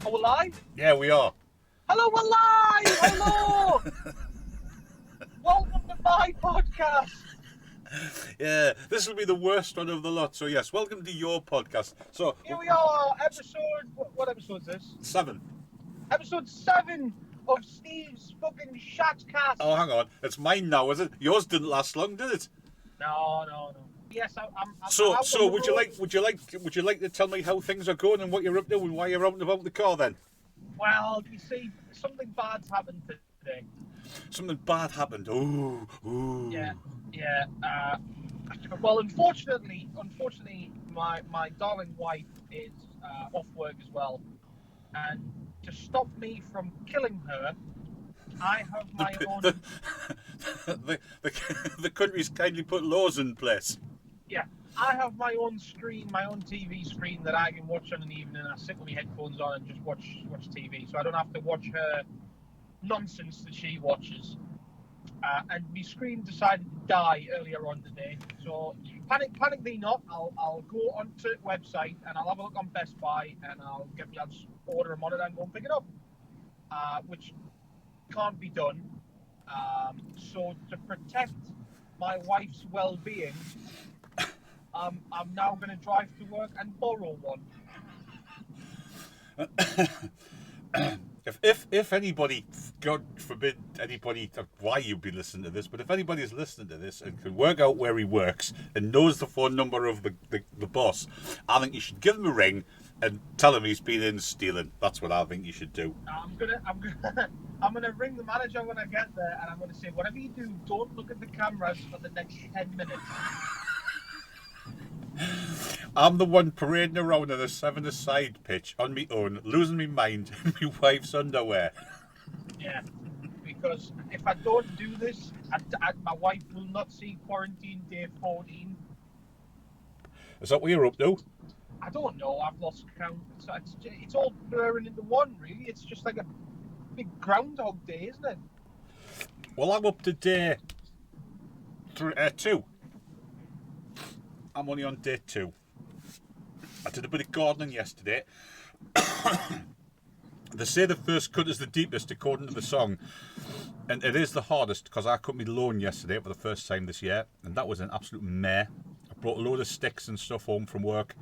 Are we live? Yeah, we are. Hello, we're live! Hello! Welcome to my podcast. Yeah, this will be the worst one of the lot. So yes, welcome to your podcast. So Here we are, episode... What episode is this? 7. Episode 7 of Steve's fucking Shatcast. Oh, hang on. It's mine now, is it? Yours didn't last long, did it? No. Yes, I'm So out on would the you road. like to tell me how things are going and what you're up to and why you're out and about the car then? Well, you see, something bad's happened today. Something bad happened. Ooh. Yeah. Well, unfortunately, my darling wife is off work as well, and to stop me from killing her, I have my own. The country's kindly put laws in place. Yeah, I have my own screen, my own TV screen that I can watch on an evening. I sit with my headphones on and just watch TV, so I don't have to watch her nonsense that she watches. And my screen decided to die earlier on today. So panic thee not. I'll go onto the website and I'll have a look on Best Buy and I'll just order a monitor and go and pick it up, which can't be done. So to protect my wife's well-being, I'm now going to drive to work and borrow one. If anybody, God forbid anybody, why you'd be listening to this, but if anybody is listening to this and can work out where he works and knows the phone number of the boss, I think you should give him a ring and tell him he's been in stealing. That's what I think you should do. I'm gonna ring the manager when I get there, and I'm gonna say, whatever you do, don't look at the cameras for the next 10 minutes. I'm the one parading around on a 7-a-side pitch on me own, losing my mind in my wife's underwear. Yeah, because if I don't do this, my wife will not see quarantine day 14. Is that what you're up to? I don't know. I've lost count. It's all blurring into one, really. It's just like a big Groundhog Day, isn't it? Well, I'm up to day 2. I'm only on day 2. I did a bit of gardening yesterday. They say the first cut is the deepest, according to the song. And it is the hardest, because I cut my lawn yesterday for the first time this year. And that was an absolute mare. I brought a load of sticks and stuff home from work.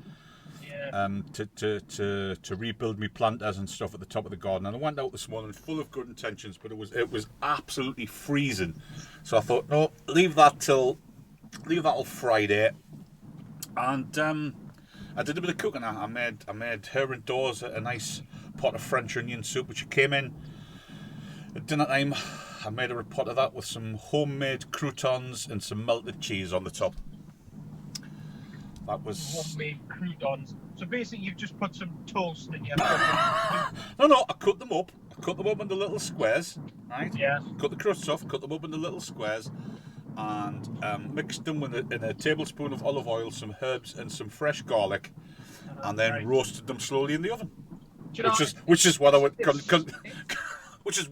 Yeah. To rebuild me planters and stuff at the top of the garden, and I went out this morning full of good intentions, but it was absolutely freezing. So I thought, no, leave that till Friday. And I did a bit of cooking. I made her and Dawes a nice pot of French onion soup, which came in at dinner time. I made her a pot of that with some homemade croutons and some melted cheese on the top. That was homemade croutons. So basically, you've just put some toast in your. No, I cut them up. I cut them up into little squares, right? Yeah. Cut the crusts off, cut them up into little squares, and mixed them in a tablespoon of olive oil, some herbs, and some fresh garlic, and then roasted them slowly in the oven. Which is what I would which is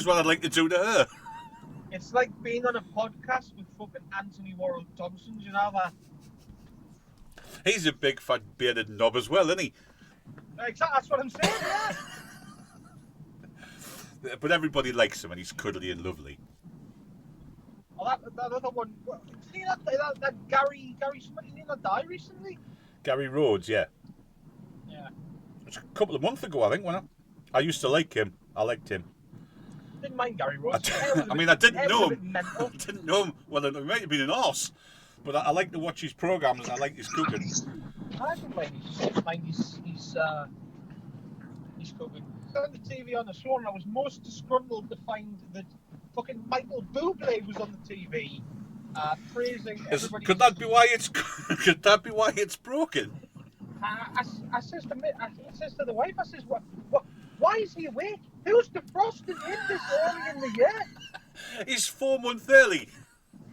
what I'd like to do to her. It's like being on a podcast with fucking Anthony Warren Thompson. Do you know that? He's a big fat bearded knob as well, isn't he? Exactly, that's what I'm saying, yeah. But everybody likes him and he's cuddly and lovely. Oh, that other one, see that Gary somebody did not die recently? Gary Rhodes, yeah. Yeah. It's a couple of months ago, I think, wasn't it? I used to like him. I liked him. Didn't mind Gary Rhodes. I didn't know him. I didn't know him. Well, he might have been an arse. But I like to watch his programmes and I like his cooking. I don't mind his cooking. I turned the TV on this morning. I was most disgruntled to find that fucking Michael Bublé was on the TV, praising everybody. Could that be why it's broken? I says to the wife, I says, what? Why is he awake? Who's defrosting him this early in the year? He's 4 months early.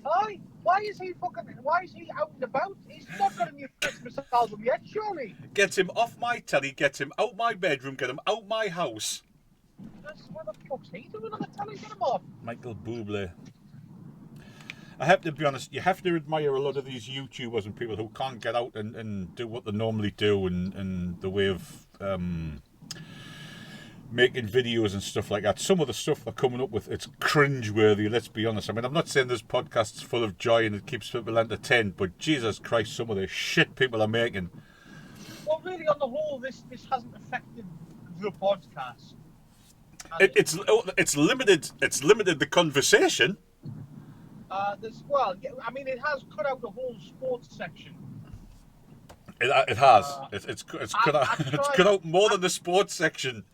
Aye. Why is he out and about? He's not got a new Christmas album yet, surely. Get him off my telly, get him out my bedroom, get him out my house. What the fuck's he doing on the telly? Get him off. Michael Bublé. I have to be honest, you have to admire a lot of these YouTubers and people who can't get out and do what they normally do and the way of making videos and stuff like that. Some of the stuff they're coming up with, it's cringe-worthy, let's be honest. I mean, I'm not saying this podcast's full of joy and it keeps people entertained, but Jesus Christ, some of the shit people are making. Well, really, on the whole, this hasn't affected the podcast. It's limited the conversation. It has cut out the whole sports section. It has. It's cut out. It's cut out more than the sports section.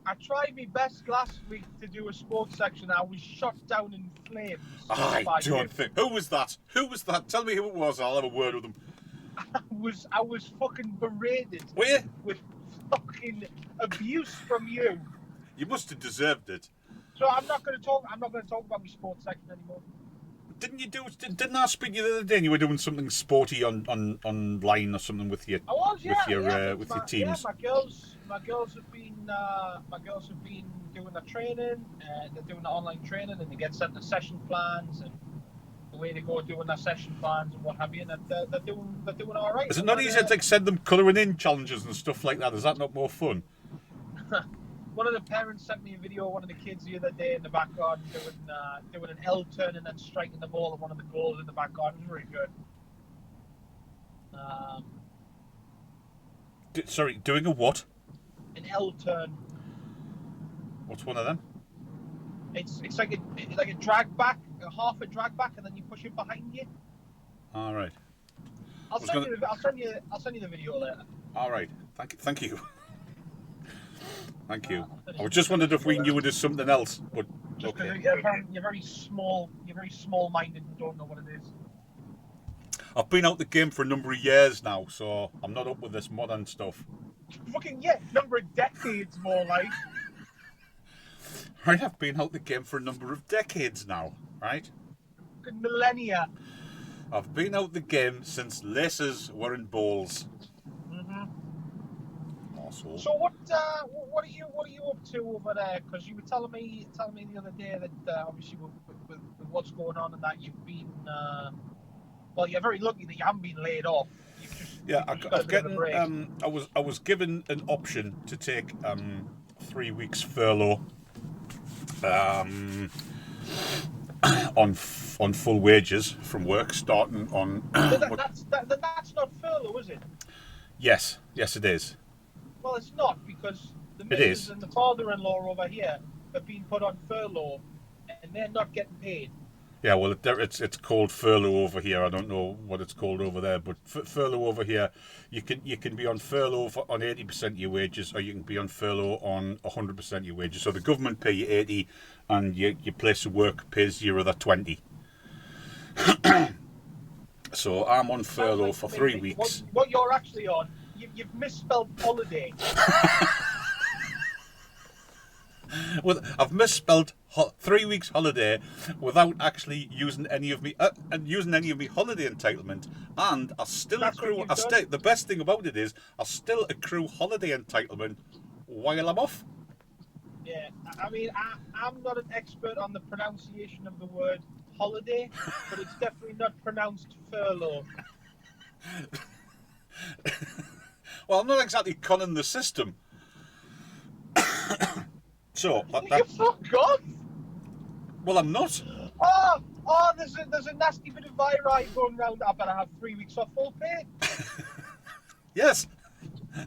I tried my best last week to do a sports section. I was shot down in flames. I don't think. Who was that? Tell me who it was. I'll have a word with them. I was fucking berated. Were you? With fucking abuse from you. You must have deserved it. So I'm not going to talk about my sports section anymore. Didn't I speak to you the other day and you were doing something sporty online or something with your with your teams? Yeah, my girls have been doing their training, they're doing the online training, and they get sent the session plans and the way they go doing their session plans and what have you, and they're doing all right. Is it not easier to send them colouring in challenges and stuff like that? Is that not more fun? One of the parents sent me a video of one of the kids the other day in the back garden doing an L turn and then striking the ball at one of the goals in the back garden. It was really good. Sorry, doing a what? An L turn. What's one of them? It's like a drag back, half a drag back, and then you push it behind you. All right. I'll send you the video later. All right. Thank you. Thank you. I just wondered if we knew it as something else, but okay. You're very small-minded and don't know what it is. I've been out the game for a number of years now, so I'm not up with this modern stuff. Fucking number of decades more like. Right, I've been out the game for a number of decades now, right? Millennia. I've been out the game since laces were in bowls. So what are you up to over there? Because you were telling me the other day that obviously with what's going on and that you've been you're very lucky that you haven't been laid off. I was given an option to take 3 weeks furlough on full wages from work starting on. That's not furlough, is it? Yes, it is. Well, it's not, because the missus and the father-in-law over here have been put on furlough, and they're not getting paid. Yeah, well, it's called furlough over here. I don't know what it's called over there, but furlough over here, you can be on furlough on 80% of your wages, or you can be on furlough on 100% of your wages. So the government pay you 80, and your place of work pays your other 20. So I'm on furlough for 3 weeks. What you're actually on, you've misspelled holiday. Well, I've misspelled 3 weeks holiday without actually using any of me holiday entitlement, and I still accrue. The best thing about it is I still accrue holiday entitlement while I'm off. Yeah, I mean, I'm not an expert on the pronunciation of the word holiday, but it's definitely not pronounced furlough. Well, I'm not exactly conning the system. So You fuck off! Well, I'm not. Oh, there's a nasty bit of viri going round. I better have 3 weeks off full pay. Yes.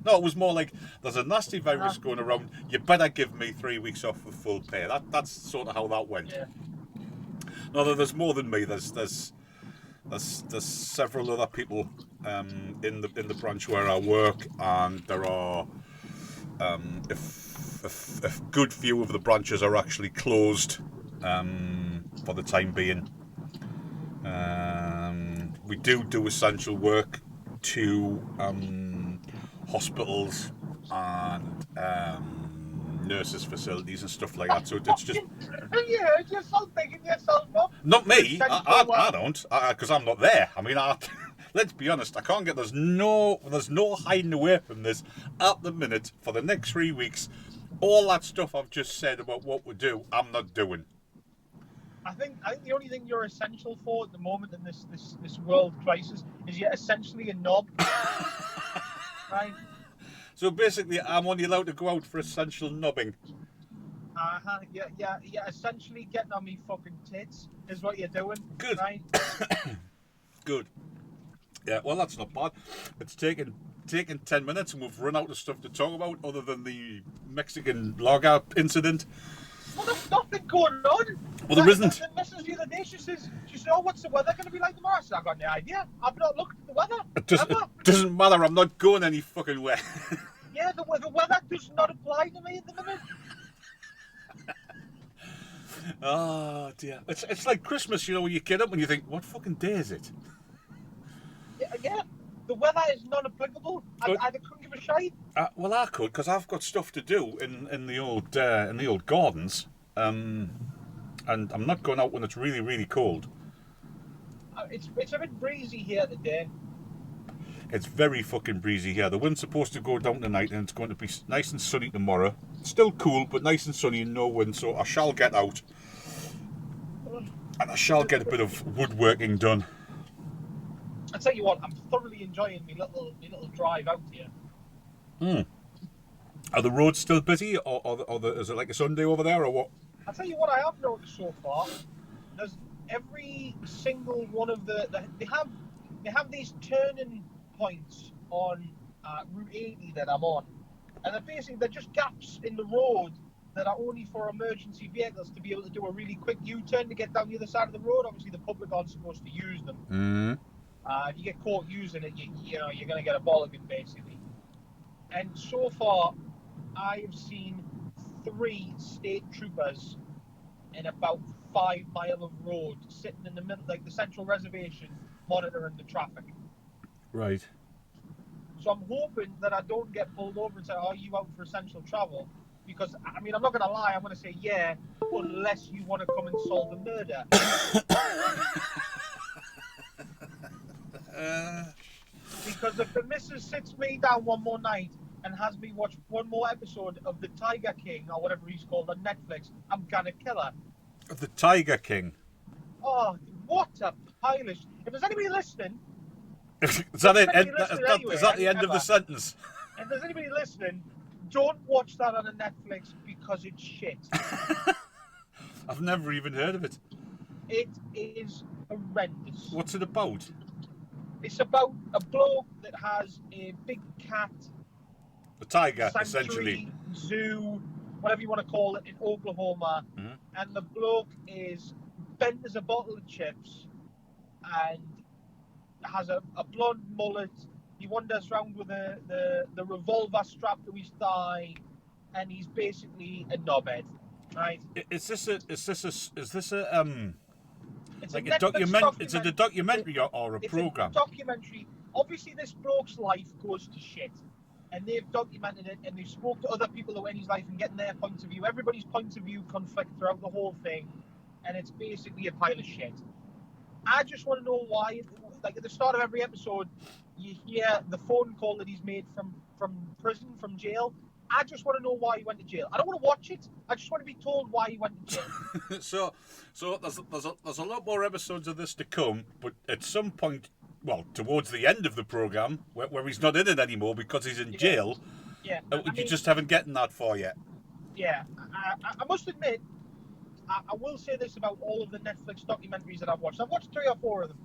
No, it was more like there's a nasty virus going around. You better give me 3 weeks off with full pay. That's sort of how that went. Yeah. No, there's more than me. There's several other people in the branch where I work, and there are a good few of the branches are actually closed for the time being. We do essential work to hospitals and nurses' facilities and stuff like that. So it's just. You heard yourself picking yourself up. Not me. I don't, because I'm not there. I mean, let's be honest. I can't get. There's no hiding away from this at the minute. For the next 3 weeks, all that stuff I've just said about what we do, I'm not doing. I think the only thing you're essential for at the moment in this world crisis is you're essentially a knob. Right. So basically, I'm only allowed to go out for essential nubbing. Yeah. Essentially getting on me fucking tits is what you're doing. Good. Right? Good. Yeah, well, that's not bad. It's taken 10 minutes and we've run out of stuff to talk about other than the Mexican lager incident. Well, there's nothing going on. Well, there isn't. The missus the other day, she said, oh, what's the weather going to be like tomorrow? I said, I've got no idea. I've not looked at the weather. It doesn't matter. I'm not going any fucking where. Yeah, the weather does not apply to me at the minute. Oh, dear. It's like Christmas, you know, when you get up and you think, what fucking day is it? Yeah. The weather is non-applicable. I couldn't give a shite. Well, I could, because I've got stuff to do in the old gardens, and I'm not going out when it's really, really cold. It's a bit breezy here today. It's very fucking breezy here. The wind's supposed to go down tonight, and it's going to be nice and sunny tomorrow. Still cool, but nice and sunny and no wind, so I shall get out. And I shall get a bit of woodworking done. I tell you what, I'm thoroughly enjoying my little drive out here. Are the roads still busy, or is it like a Sunday over there, or what? I tell you what, I have noticed so far. There's every single one of they have these turning points on Route 80 that I'm on, and they're just gaps in the road that are only for emergency vehicles to be able to do a really quick U-turn to get down the other side of the road. Obviously, the public aren't supposed to use them. If you get caught using it, you're going to get a bollocking, basically. And so far, I have seen 3 state troopers in about 5 miles of road, sitting in the middle, like the central reservation, monitoring the traffic. Right. So I'm hoping that I don't get pulled over and say, "Are you out for essential travel?" Because, I mean, I'm not going to lie, I'm going to say, yeah, unless you want to come and solve a murder. Because if the missus sits me down one more night and has me watch one more episode of The Tiger King, or whatever he's called, on Netflix, I'm going to kill her. The Tiger King? Oh, what a pilot. If there's anybody listening... Is that it? Is that the end of the sentence? If there's anybody listening... Don't watch that on a Netflix because it's shit. I've never even heard of it. It is horrendous. What's it about? It's about a bloke that has a big cat. A tiger, sanctuary, essentially. Zoo, whatever you want to call it, in Oklahoma. Mm-hmm. And the bloke is bent as a bottle of chips and has a blonde mullet. He wanders around with the revolver strapped to his thigh, and he's basically a knobhead, right? Is this a It's like a documentary? Is it a documentary or a program? It's a documentary. Obviously, this bloke's life goes to shit, and they've documented it, and they've spoke to other people who are in his life and getting their points of view. Everybody's points of view conflict throughout the whole thing, and it's basically a pile of shit. I just want to know why. Like at the start of every episode, you hear the phone call that he's made from prison, from jail. I just want to know why he went to jail. I don't want to watch it. I just want to be told why he went to jail. so there's a lot more episodes of this to come, but at some point, well, towards the end of the program, where he's not in it anymore because he's in jail, you just haven't gotten that far yet. Yeah, I must admit, I will say this about all of the Netflix documentaries that I've watched. I've watched 3 or 4 of them.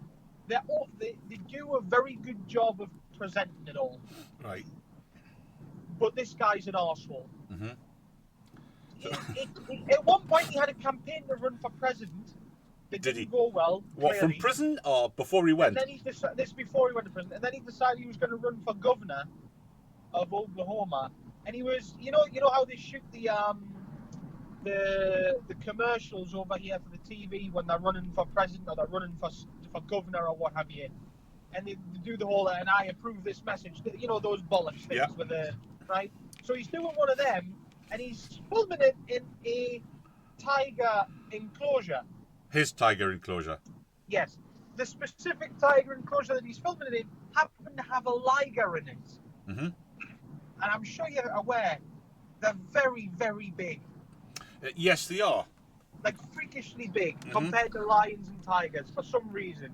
They do a very good job of presenting it all. Right. But this guy's an arsehole. Mm-hmm. At one point, he had a campaign to run for president. That didn't go well. What, clearly. from prison or before he went? And then this before he went to prison. And then he decided he was going to run for governor of Oklahoma. And he was, you know how they shoot the commercials over here for the TV when they're running for president or they're running for governor or what have you, and they do the whole and I approve this message, those bollocks things with the right. So he's doing one of them, and he's filming it in a tiger enclosure. His tiger enclosure. Yes, the specific tiger enclosure that he's filming it in happened to have a liger in it. Mm-hmm. And I'm sure you're aware they're very, very big. Yes, they are. Like freakishly big compared to lions and tigers for some reason.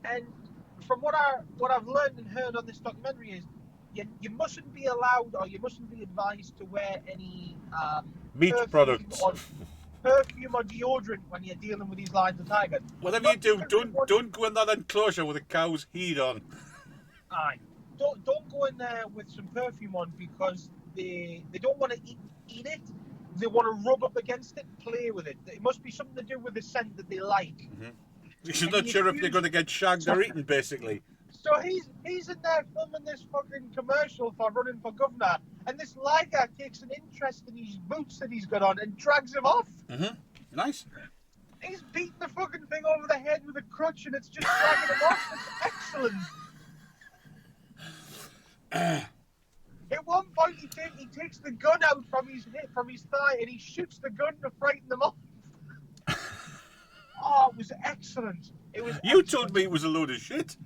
And from what I've learned and heard on this documentary is you mustn't be allowed or you mustn't be advised to wear any Meat perfume products. or perfume or deodorant when you're dealing with these lions and tigers. Whatever you Not do, because they don't want. don't go in that enclosure with a cow's heat on. Aye. Don't go in there with some perfume on because they don't want to eat it. They want to rub up against it, play with it. It must be something to do with the scent that they like. You're And not he sure if they're accused. going to get shagged or eaten, basically. So he's in there filming this fucking commercial for running for governor, and this liger takes an interest in his boots that he's got on and drags him off. Nice. He's beating the fucking thing over the head with a crutch, and it's just dragging him off. It's excellent. At one point, he takes the gun out from his thigh, and he shoots the gun to frighten them off. Oh, it was excellent. It was. You excellent. told me it was a load of shit.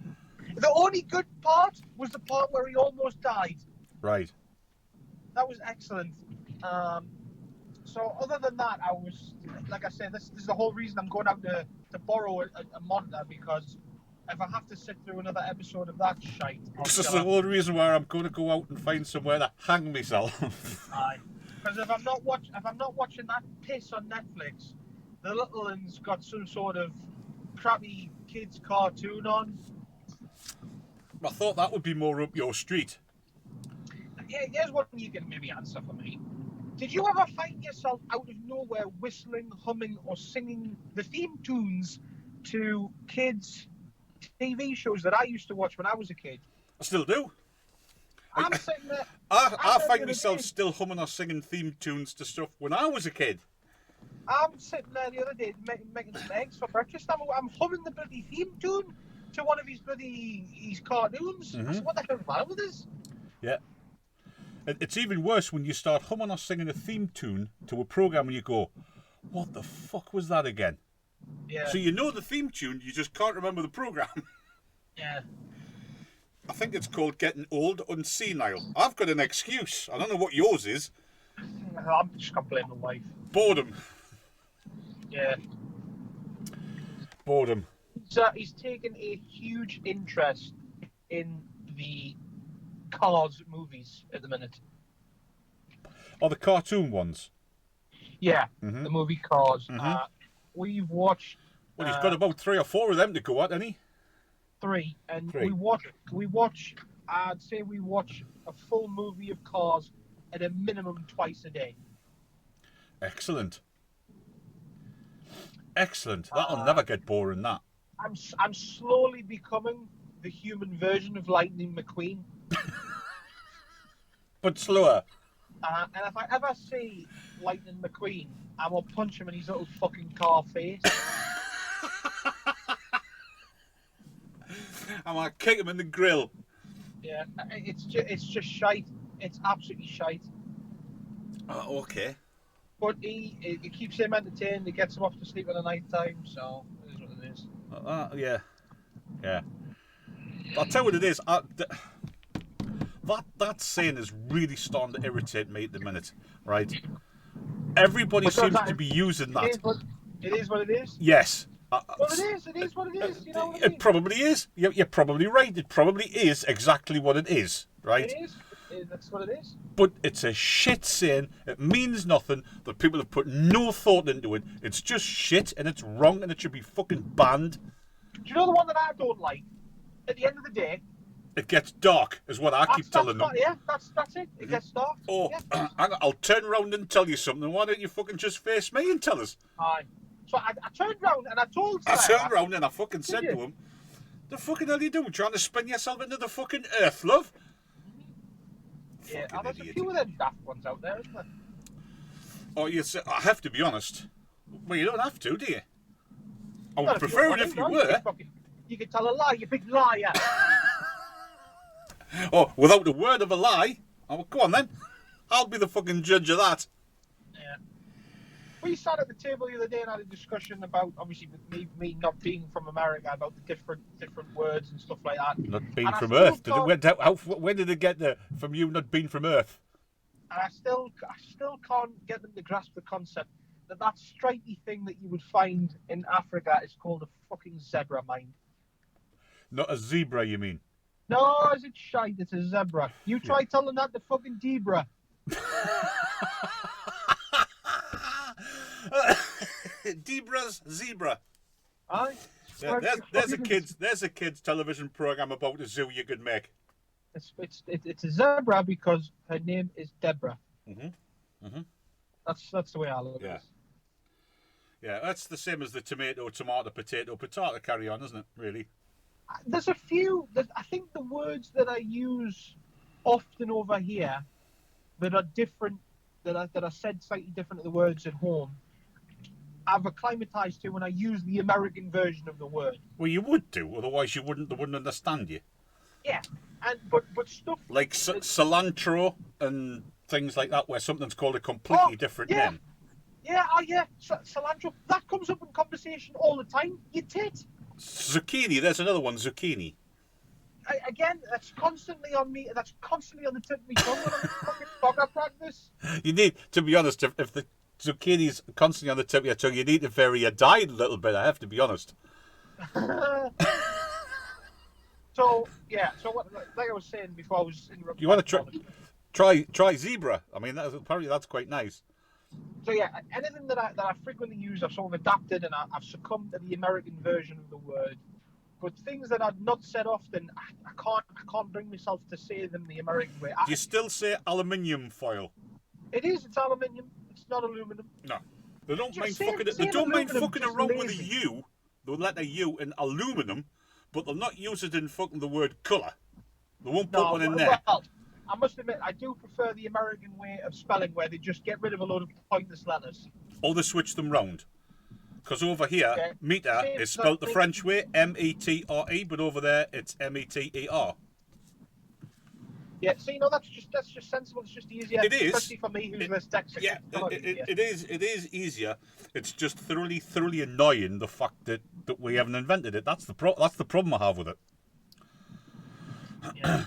The only good part was the part where he almost died. Right. That was excellent. So other than that, I was, like I said, this is the whole reason I'm going out to borrow a monitor, because if I have to sit through another episode of that shite, This is the whole reason why I'm going to go out and find somewhere to hang myself. Aye. Because if I'm not watching that piss on Netflix, the little one's got some sort of crappy kids cartoon on. I thought that would be more up your street. Here's one you can maybe answer for me. Did you ever find yourself out of nowhere whistling, humming, or singing the theme tunes to kids' TV shows that I used to watch when I was a kid? I still do. I'm sitting there. I find myself still humming or singing theme tunes to stuff when I was a kid. I'm sitting there the other day making some eggs for breakfast. I'm humming the bloody theme tune to one of his cartoons. I said, what the hell is the matter with this? Yeah. It's even worse when you start humming or singing a theme tune to a program and you go, what the fuck was that again? Yeah. So you know the theme tune, you just can't remember the program. Yeah. I think it's called getting old and senile. I've got an excuse. I don't know what yours is. I'm just going to blame my wife. Boredom. Yeah. Boredom. So he's taken a huge interest in the Cars movies at the minute. Oh, the cartoon ones? Yeah, the movie Cars. We've watched... Well, he's got about 3 or 4 of them to go at, hasn't he? 3. And 3. we watch, I'd say we watch a full movie of Cars at a minimum twice a day. Excellent. Excellent. That'll never get boring, that. I'm slowly becoming the human version of Lightning McQueen. But slower. And if I ever see Lightning McQueen, I will punch him in his little fucking car face. I might kick him in the grill. Yeah, it's just shite. It's absolutely shite. Oh, okay. But it keeps him entertained. It gets him off to sleep at the night time. So it is what it is. Yeah. Yeah. I'll tell you what it is. That saying is really starting to irritate me at the minute, right? Everybody seems to be using that. It is what it is. Yes. Well, it is what it is. You know what I mean? It probably is. You're probably right. It probably is exactly what it is, right? It is. That's what it is. But it's a shit saying. It means nothing. The people have put no thought into it. It's just shit, and it's wrong, and it should be fucking banned. Do you know the one that I don't like? At the end of the day, it gets dark, is what I keep telling them. Yeah, that's it. It gets dark. Oh, yeah. I'll turn around and tell you something. Why don't you fucking just face me and tell us? Aye. So I turned round and I told Sarah. I turned round and I fucking said to him, the fucking hell are you doing? Trying to spin yourself into the fucking earth, love? Yeah, there's a few of them daft ones out there, isn't there? Oh, I have to be honest. Well, you don't have to, do you? I would prefer it if you were. You can tell a lie, you big liar. Oh, without a word of a lie? Oh, go on then. I'll be the fucking judge of that. Yeah. We sat at the table the other day and had a discussion about, obviously, me not being from America, about the different words and stuff like that. Not being from Earth. When did it get there from you not being from Earth? And I still can't get them to grasp the concept that stripy thing that you would find in Africa is called a fucking zebra mine. Not a zebra, you mean? No, is it shite? It's a zebra. You Yeah. try telling that to fucking Debra. Debra's zebra. Aye. Yeah, there's a kids television program about a zoo you could make. It's a zebra because her name is Deborah. Mhm. Mhm. That's the way I look at Yeah. it. Yeah, that's the same as the tomato, potato carry on, isn't it? Really? There's a few. I think the words that I use often over here that are different, that are said slightly different to the words at home, I've acclimatized to when I use the American version of the word. Well, you would do, otherwise they wouldn't understand you. Yeah, and but stuff Like that, cilantro and things like that, where something's called a completely different yeah, name. yeah, cilantro. That comes up in conversation all the time. You tit. Zucchini, there's another one, zucchini. Again, that's constantly on me. That's constantly on the tip of my tongue when I'm in fucking soccer practice. You need, to be honest, if the zucchini's constantly on the tip of your tongue, you need to vary your diet a little bit, I have to be honest. So yeah, like I was saying before, I was interrupted. You want to try zebra. I mean, apparently that's quite nice. So yeah, anything that I frequently use, I've sort of adapted and I've succumbed to the American version of the word. But things that I'd not said often, I can't bring myself to say them the American way. Do you still say aluminium foil? It's aluminium. It's not aluminum. No. They don't mind fucking They don't mind fucking around lazy. with a U, the letter U in aluminium, but they'll not use it in fucking the word colour. They won't put one in there. Well, I must admit, I do prefer the American way of spelling where they just get rid of a load of pointless letters. Or they switch them round. Because over here, Yeah. meter is spelt the French way, M-E-T-R-E, but over there it's M-E-T-E-R. Yeah, see, no, that's just sensible. It's just easier, It is. especially for me who's less dyslexic. Yeah, it is easier. It's just thoroughly annoying the fact that we haven't invented it. That's the problem I have with it. Yeah.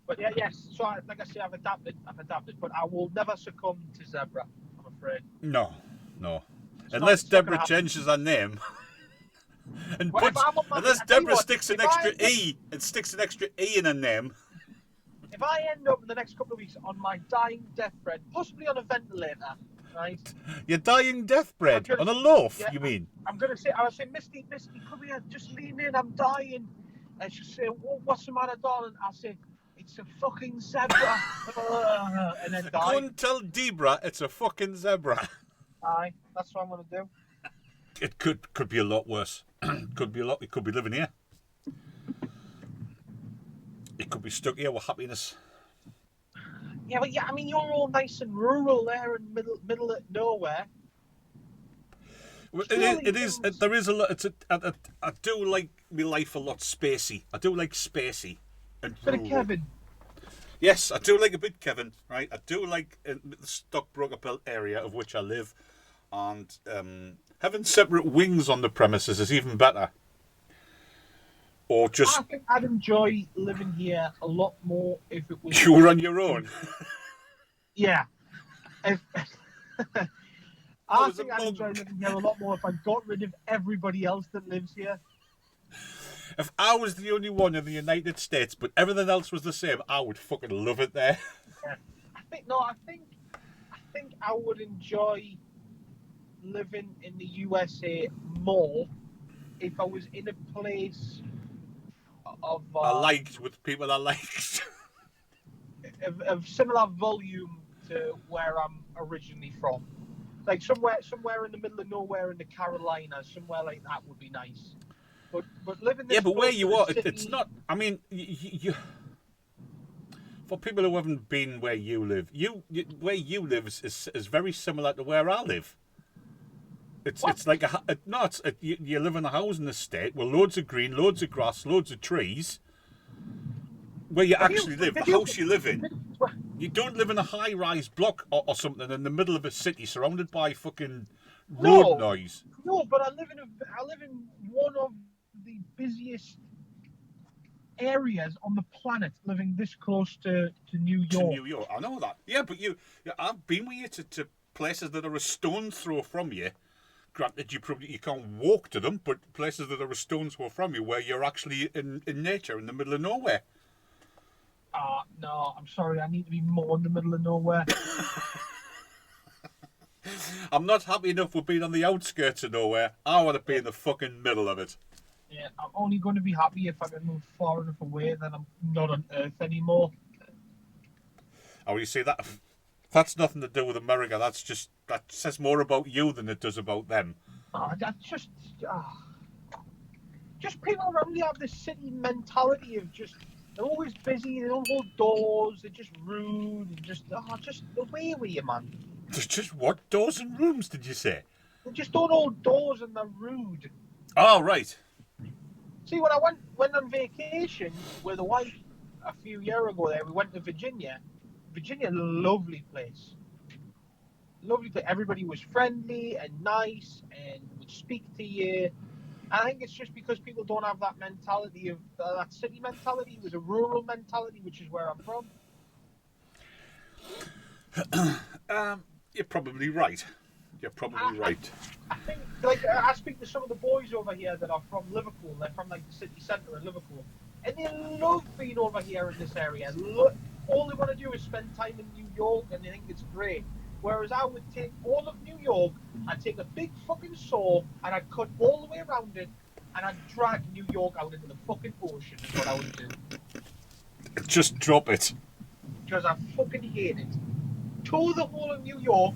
But yeah, yes. So like I say, I've adapted, but I will never succumb to zebra. I'm afraid. No. Unless Deborah changes her name. And Well, unless Deborah sticks an extra E in her name. If I end up in the next couple of weeks on my dying deathbed, possibly on a ventilator, right? Your dying deathbed? On a loaf, yeah, you mean? I'll say, Misty, come here, just lean in, I'm dying. And she'll say, what's the matter, darling? I'll say, it's a fucking zebra. And then die. Go and tell Deborah it's a fucking zebra. Aye, that's what I'm going to do. It could be a lot worse. It could be living here. It could be stuck here with happiness. Yeah, but I mean, you're all nice and rural there in middle of nowhere. It is. There is a lot. I do like my life a lot spacey. I do like spacey and rural. Bit of Kevin. Yes, I do like a bit Kevin. Right, I do like the stockbroker belt area of which I live, and having separate wings on the premises is even better. Or just. I think I'd enjoy living here a lot more if it was. You were on your own. Yeah. I think I'd enjoy living here a lot more if I got rid of everybody else that lives here. If I was the only one in the United States, but everything else was the same, I would fucking love it there. Yeah. I think I would enjoy living in the USA more if I was in a place of I liked with people I liked. of similar volume to where I'm originally from. Like somewhere in the middle of nowhere in the Carolinas, somewhere like that would be nice. But living this but where you are, city, it's not. I mean, you for people who haven't been where you live, where you live is very similar to where I live. It's like you live in a housing estate with loads of green, loads of grass, loads of trees. Where you actually live, the house you live in. You don't live in a high-rise block or something in the middle of a city surrounded by fucking road noise. No, but I live in one of the busiest areas on the planet, living this close to New York. To New York, I know that. Yeah, but I've been with you to places that are a stone's throw from you. Granted, you can't walk to them, but places that are a stone's throw from you, where you're actually in nature, in the middle of nowhere. No, I'm sorry. I need to be more in the middle of nowhere. I'm not happy enough with being on the outskirts of nowhere. I want to be in the fucking middle of it. Yeah, I'm only going to be happy if I can move far enough away that I'm not on Earth anymore. Oh, you see that? That's nothing to do with America. That says more about you than it does about them. That's just people around here have this city mentality of just they're always busy. They don't hold doors. They're just rude and just away with you, man. There's just what doors and rooms did you say? They just don't hold doors and they're rude. Oh, right. See, when I went on vacation with the wife a few years ago, there we went to Virginia. Virginia, lovely place. Lovely place. Everybody was friendly and nice and would speak to you. I think it's just because people don't have that mentality of that city mentality. It was a rural mentality, which is where I'm from. You're probably right. You're probably right. I think, like, I speak to some of the boys over here that are from Liverpool. They're from like the city centre of Liverpool, and they love being over here in this area. All they want to do is spend time in New York, and they think it's great. Whereas I would take all of New York, I'd take a big fucking saw, and I'd cut all the way around it, and I'd drag New York out into the fucking ocean. Is what I would do. Just drop it. Because I fucking hate it. Tour the whole of New York,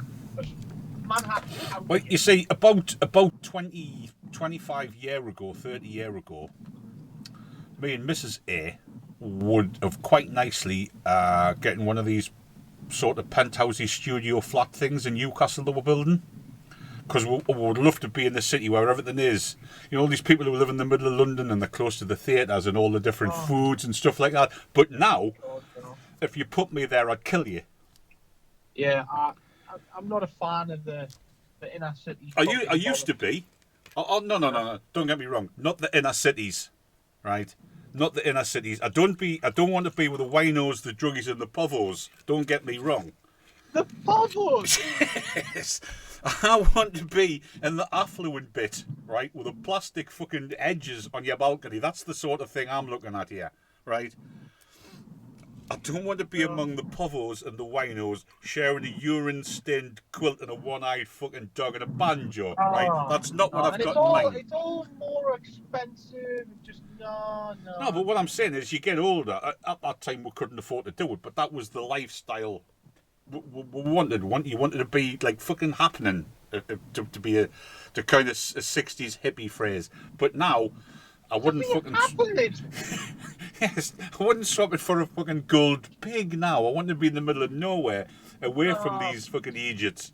Manhattan. Well, you see, about 20, 25 year ago, 30 year ago, me and Mrs. A would have quite nicely getting one of these sort of penthousey studio flat things in Newcastle that we're building. Because we would love to be in the city where everything is. You know, all these people who live in the middle of London and they're close to the theatres and all the different foods and stuff like that. But now, if you put me there, I'd kill you. Yeah, I'm not a fan of the inner city. I used to be. No. Don't get me wrong. Not the inner cities, right? Not the inner cities. I don't want to be with the winos, the druggies, and the povos. Don't get me wrong. The povos. Yes. I want to be in the affluent bit, right, with the plastic fucking edges on your balcony. That's the sort of thing I'm looking at here, right? I don't want to be among the povos and the winos sharing a urine-stained quilt and a one-eyed fucking dog and a banjo, right? That's not what I've got in mind. It's all more expensive. Just no. No, but what I'm saying is, you get older. At that time, we couldn't afford to do it, but that was the lifestyle we wanted. You wanted to be like fucking happening, to be to kind of a 60s hippie phrase. But now, I wouldn't fucking. Yes, I wouldn't swap it for a fucking gold pig now. I want to be in the middle of nowhere, away from these fucking idiots.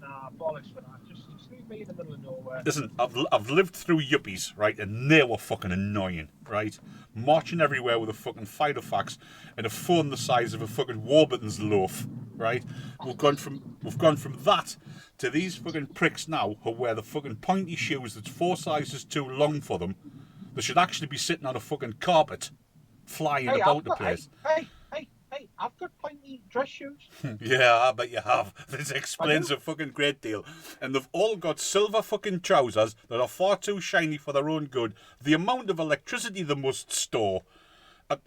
Nah, bollocks for that. Just leave me in the middle of nowhere. Listen, I've lived through yuppies, right, and they were fucking annoying, right? Marching everywhere with a fucking Fidofax and a phone the size of a fucking Warburton's loaf, right? We've gone from that to these fucking pricks now who wear the fucking pointy shoes that's 4 sizes too long for them. They should actually be sitting on a fucking carpet, flying about the place. Hey, I've got pointy dress shoes. Yeah, I bet you have. This explains a fucking great deal. And they've all got silver fucking trousers that are far too shiny for their own good. The amount of electricity they must store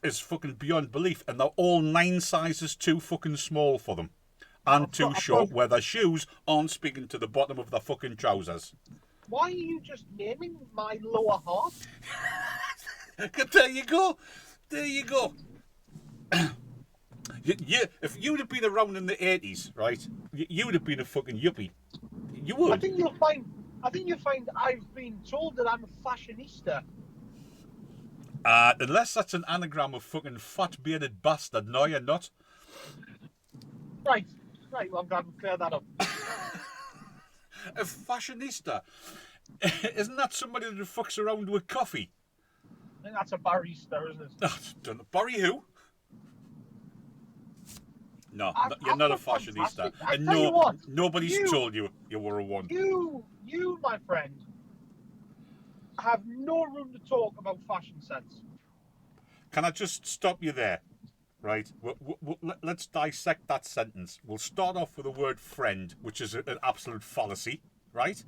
is fucking beyond belief. And they're all 9 sizes too fucking small for them. And too short where their shoes aren't speaking to the bottom of their fucking trousers. Why are you just naming my lower half? There you go. There you go. If you'd have been around in the 80s, right, you would have been a fucking yuppie. You would. I think you'll find I've been told that I'm a fashionista. Unless that's an anagram of fucking fat bearded bastard. No, you're not. Right. Well, I'm glad we cleared that up. A fashionista? Isn't that somebody that fucks around with coffee? I think that's a barista, isn't it? Don't know. Barry who? No, you're not a fashionista. And nobody's told you were a one. You, my friend, have no room to talk about fashion sense. Can I just stop you there? Right? Let's dissect that sentence. We'll start off with the word friend, which is an absolute fallacy, right?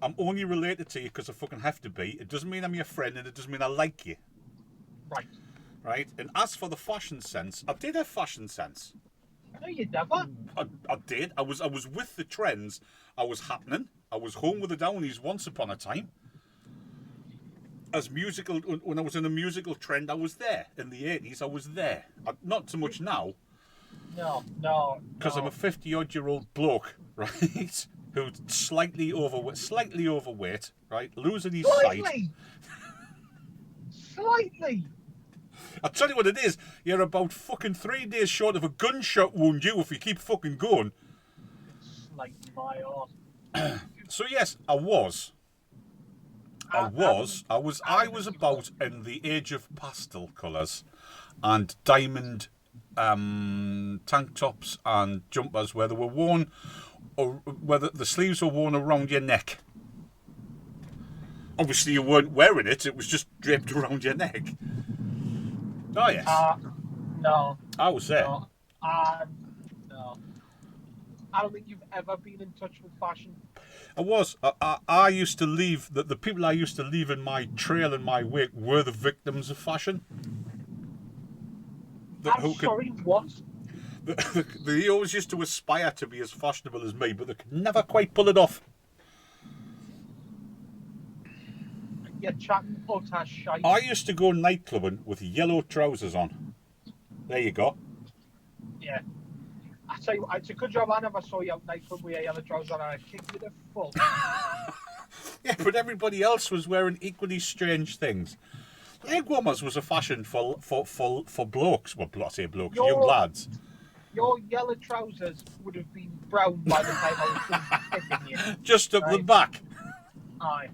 I'm only related to you because I fucking have to be. It doesn't mean I'm your friend, and it doesn't mean I like you. Right. right? And as for the fashion sense, I did have fashion sense. No, you never. I did. I was with the trends. I was happening. I was home with the Downies once upon a time. As musical, when I was in a musical trend, I was there. In the 80s, I was there. Not so much now, No. because I'm a 50-odd-year-old bloke, right? Who's slightly overweight, right? Losing his sight. Slightly. I'll tell you what it is. You're about fucking 3 days short of a gunshot wound, you, if you keep fucking going. Slightly my arse. So yes, I was about in the age of pastel colours and diamond tank tops and jumpers where they were worn, or whether the sleeves were worn around your neck. Obviously, you weren't wearing it; it was just draped around your neck. Oh yes. No. I was there. No. No. I don't think you've ever been in touch with fashion. I was. I used to leave. The people I used to leave in my trail and my wake were the victims of fashion. What? They always used to aspire to be as fashionable as me, but they could never quite pull it off. You're chatting utter shite. I used to go nightclubbing with yellow trousers on. There you go. Yeah. I tell you, it's a good job I never saw you out nightclub with your yellow trousers on and I kicked you the full. Yeah, but everybody else was wearing equally strange things. Leg warmers was a fashion for blokes. Well, I say blokes, young lads. Your yellow trousers would have been brown by the time I was kicking you. Just up the back. Aye.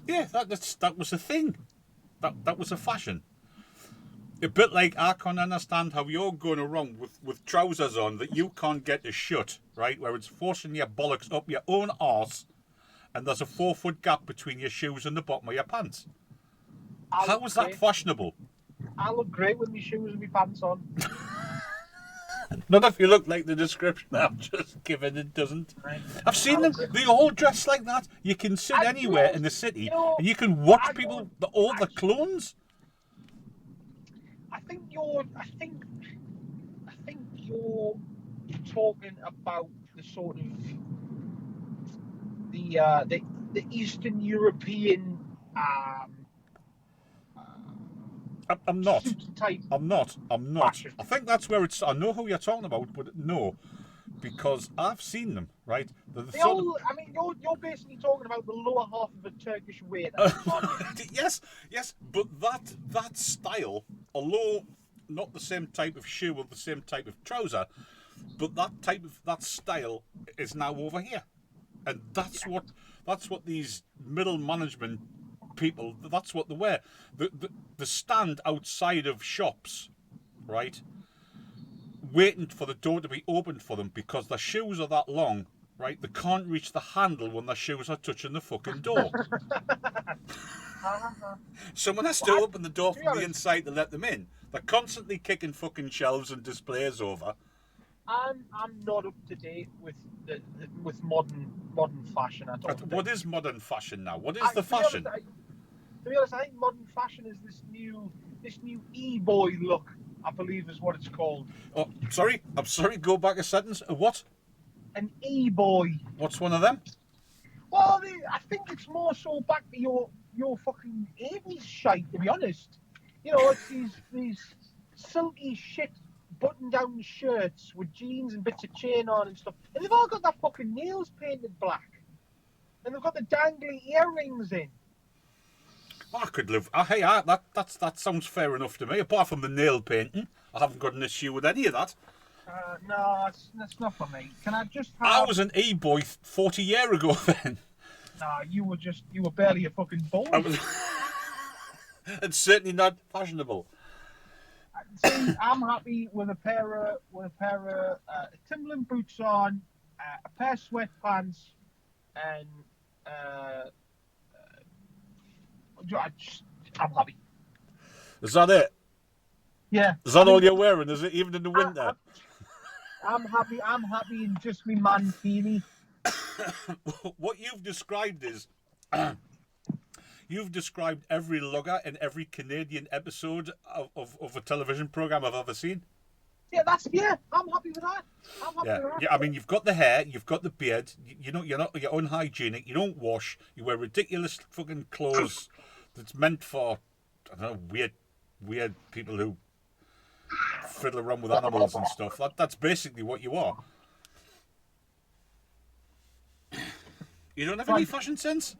Yeah, that was a thing. That was a fashion. A bit like I can't understand how you're going around with trousers on that you can't get to shut, right? Where it's forcing your bollocks up your own arse and there's a 4-foot gap between your shoes and the bottom of your pants. How is that fashionable? I look great with my shoes and my pants on. Not if you look like the description I've just given, it doesn't. Right. I've seen them. They all dress like that. You can sit anywhere in the city and you can watch people, all the clones. I think you're talking about the sort of the Eastern European I'm not. type. I'm not. Fashion. I think that's where it's. I know who you're talking about, but no, because I've seen them. Right. You're basically talking about the lower half of a Turkish waiter. Yes, but that style, although not the same type of shoe or the same type of trouser, but that style is now over here, and that's what these middle management people, that's what they wear. The stand outside of shops, right, waiting for the door to be opened for them because their shoes are that long, right, they can't reach the handle when their shoes are touching the fucking door. Someone has to open the door from the inside to let them in. They're constantly kicking fucking shelves and displays over. I'm not up to date with modern fashion. What is modern fashion now? What is the fashion? To be honest, I think modern fashion is this new e-boy look, I believe is what it's called. Oh, sorry. I'm sorry. Go back a sentence. What? An e-boy. What's one of them? Well, I think it's more so back to your fucking 80s shite, to be honest. You know, it's these silky shit button-down shirts with jeans and bits of chain on and stuff. And they've all got their fucking nails painted black. And they've got the dangly earrings in. I could live. Hey, that sounds fair enough to me. Apart from the nail painting, I haven't got an issue with any of that. No, that's not for me. Can I just have... I was an e-boy 40 years ago then. Nah, you were barely a fucking boy. It's certainly not fashionable. See, I'm happy with a pair of Timberland boots on, a pair of sweatpants, and I'm happy. Is that it? Yeah. Is that all you're wearing? Is it even in the winter? I'm happy. I'm happy in just me mankini. What you've described is You've described every lugger in every Canadian episode of a television program I've ever seen. Yeah, I'm happy with that. I'm happy with that. Yeah. I mean, you've got the hair, you've got the beard. You're unhygienic. You don't wash. You wear ridiculous fucking clothes that's meant for, I don't know, weird people who fiddle around with animals and stuff. That's basically what you are. You don't have any fashion sense?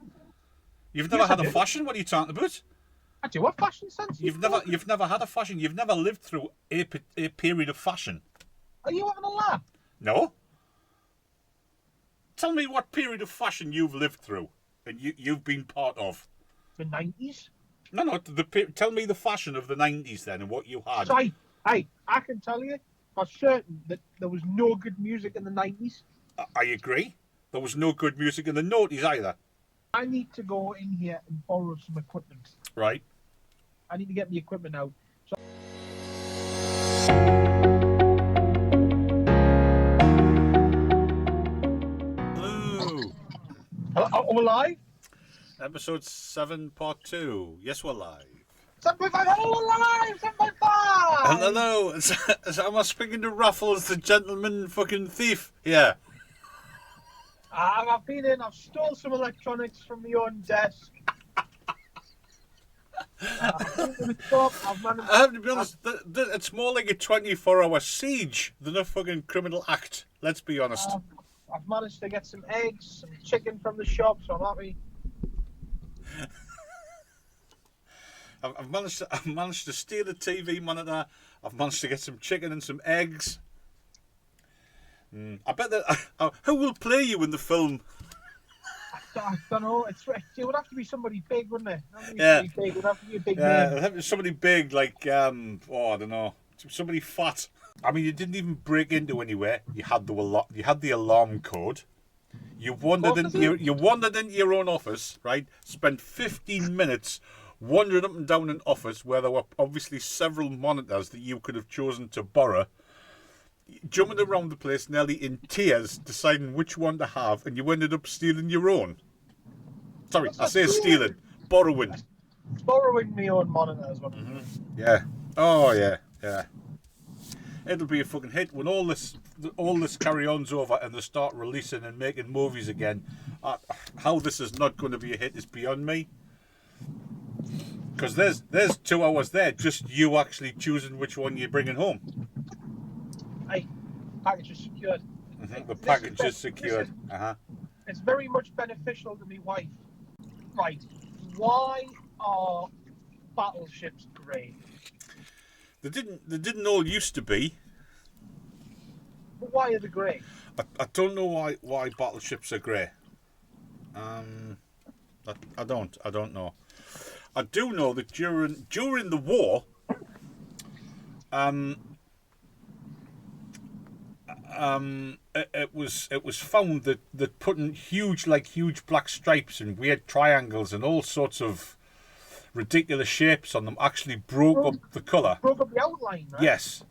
You've never had a fashion? What are you talking about? I do have fashion sense. You've never had a fashion. You've never lived through a period of fashion. Are you having a laugh? No. Tell me what period of fashion you've lived through and you've been part of. The 90s? No. Tell me the fashion of the 90s then and what you had. So I can tell you for certain that there was no good music in the 90s. I agree. There was no good music in the noughties either. I need to go in here and borrow some equipment. Right. I need to get the equipment out. So... Hello. Are we live? Episode 7, part 2. Yes, we're live. 7.5, hello, live! 7.5! Hello. Am I speaking to Raffles, the gentleman fucking thief? Yeah. I've been in, I've stole some electronics from my own desk. I have to be honest, it's more like a 24-hour siege than a fucking criminal act. Let's be honest. I've managed to get some eggs, some chicken from the shop, so I'm happy. I've managed to steal a TV monitor. I've managed to get some chicken and some eggs. I bet that who will play you in the film? I don't know. It would have to be somebody big, wouldn't it? It would have to be a big name. It would have to be somebody big, like I don't know, somebody fat. I mean, you didn't even break into anywhere. You had the alarm code. You wandered into your own office, right? Spent 15 minutes wandering up and down an office where there were obviously several monitors that you could have chosen to borrow. Jumping around the place nearly in tears, deciding which one to have, and you ended up stealing your own. Sorry, I say stealing. Borrowing. Borrowing my own monitor as well. Mm-hmm. Yeah. Oh, yeah. It'll be a fucking hit when all this carry-on's over and they start releasing and making movies again. How this is not going to be a hit is beyond me. Because there's 2 hours there, just you actually choosing which one you're bringing home. Hey, package is secured. Mm-hmm. The package is secured. It's very much beneficial to my wife. Right. Why are battleships grey? They didn't all used to be. But why are they grey? I don't know why battleships are grey. I don't know. I do know that during the war, it was found that putting huge black stripes and weird triangles and all sorts of ridiculous shapes on them actually broke up the colour. Broke up the outline, right? Yes.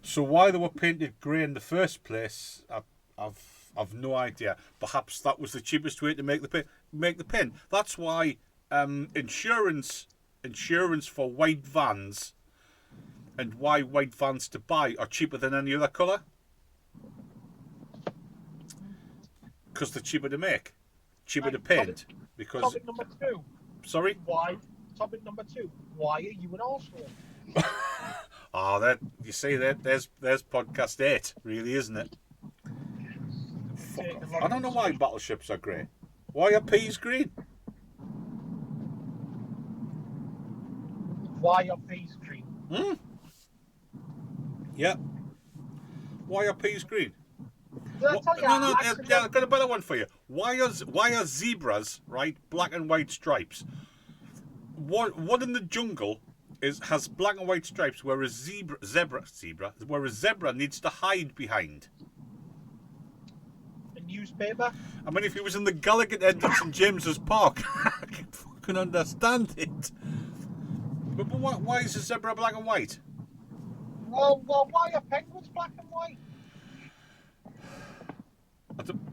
So why they were painted grey in the first place, I've no idea. Perhaps that was the cheapest way to make the pen. That's why insurance for white vans and why white vans to buy are cheaper than any other colour. Because they're cheaper to make, cheaper to paint. Because topic number 2. Sorry? Why? Topic number 2. Why are you an arsehole? that you see there's podcast 8, really, isn't it? I don't know why battleships are grey. Why are peas green? Why are peas green? Yeah. Why are peas green? I've got a better one for you. Why are zebras, right, black and white stripes? One in the jungle has black and white stripes, whereas zebra needs to hide behind a newspaper. I mean, if he was in the Gallagher end at St James's Park, I can fucking understand it. But why is a zebra black and white? Well, why are penguins black and white?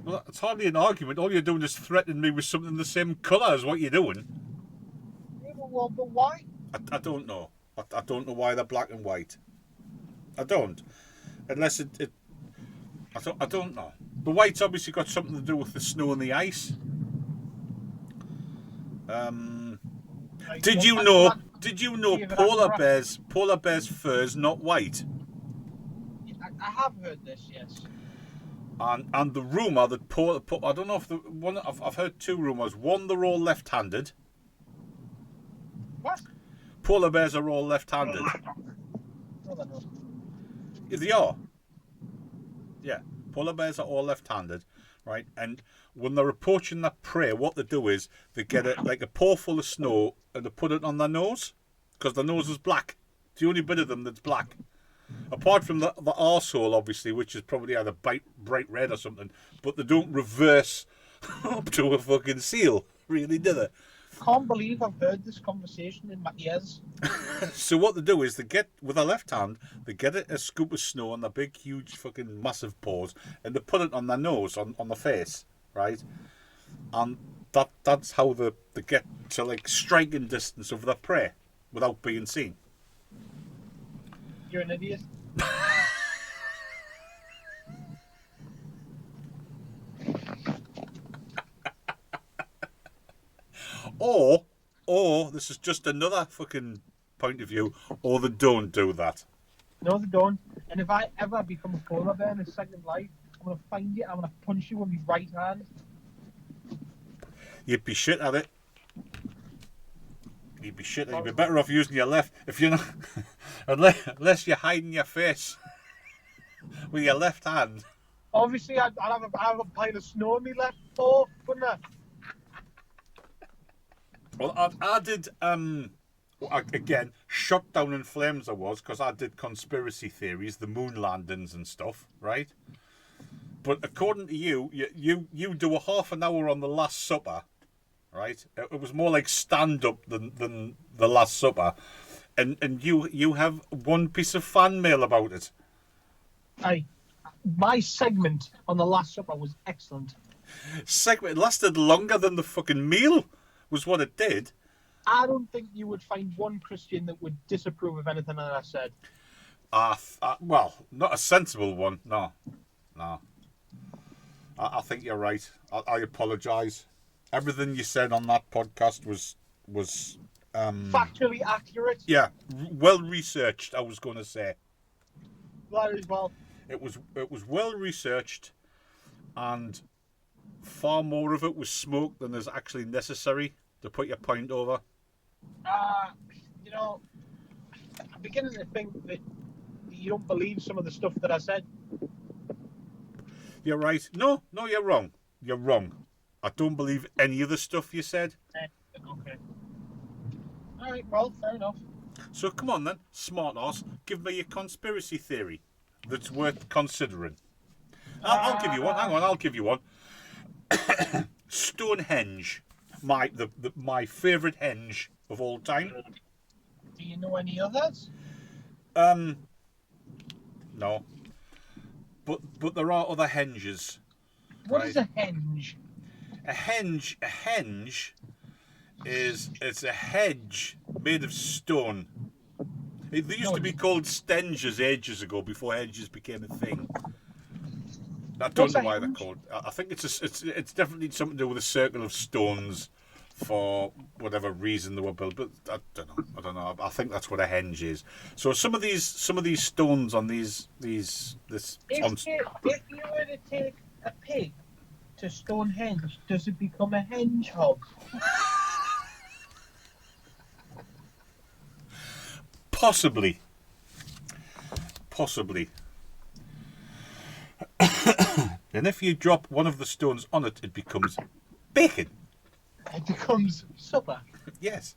Well, it's hardly an argument. All you're doing is threatening me with something the same colour as what you're doing. well, but why? I don't know. I don't know why they're black and white. I don't. Unless I don't know. The white's obviously got something to do with the snow and the ice. Like, Did well, you that's know? black. Did you know Yeah, but polar bears' fur is not white? I have heard this, yes. And the rumor that I don't know if the one I've heard two rumors. One, they're all left-handed. What? Polar bears are all left-handed. No, they're not. They are. Yeah, polar bears are all left-handed, right? And when they're approaching their prey, what they do is they get a paw full of snow and they put it on their nose because their nose is black. It's the only bit of them that's black. Apart from the arsehole, obviously, which is probably either bright red or something, but they don't reverse up to a fucking seal, really, do they? Can't believe I've heard this conversation in my ears. So what they do is they get, with their left hand, they get a scoop of snow on their big, huge, fucking massive paws, and they put it on their nose, on their face, right? And that's how they get to, like, striking distance of their prey without being seen. You're an idiot. Or this is just another fucking point of view, or they don't do that. No, they don't. And if I ever become a polar bear in a second life, I'm going to find you, I'm going to punch you with my right hand. You'd be shit at it. You'd be shit at it. You'd be better off using your left. If you're not, unless you're hiding your face with your left hand. Obviously, I'd have a pile of snow in my left paw, wouldn't I? Well, I did, again, shot down in flames I was, because I did conspiracy theories, the moon landings and stuff, right? But according to you do a half an hour on the Last Supper, right? It was more like stand-up than the Last Supper. And you have one piece of fan mail about it. Aye. My segment on the Last Supper was excellent. Segment lasted longer than the fucking meal, was what it did. I don't think you would find one Christian that would disapprove of anything that I said. Well, not a sensible one, no. I think you're right. I apologise. Everything you said on that podcast was Factually accurate. yeah, well researched. I was going to say That as well. it was well researched, and far more of it was smoke than is actually necessary to put your point over. You know, I'm beginning to think that you don't believe some of the stuff that I said. You're right. No, you're wrong. You're wrong. I don't believe any of the stuff you said. Okay. All right. Well, fair enough. So come on then, smart ass, give me a conspiracy theory that's worth considering. I'll give you one. Hang on, I'll give you one. Stonehenge, my favourite henge of all time. Do you know any others? No. But there are other henges. What is a henge? A henge it's a hedge made of stone. They used to be called stenges ages ago, before hedges became a thing. I don't know why they're called. I think it's definitely something to do with a circle of stones for whatever reason they were built. But I don't know. I think that's what a henge is. So some of these stones on this. If you were to take a pig to Stonehenge, does it become a henge hog? Possibly. And if you drop one of the stones on it, it becomes bacon. It becomes supper. Yes.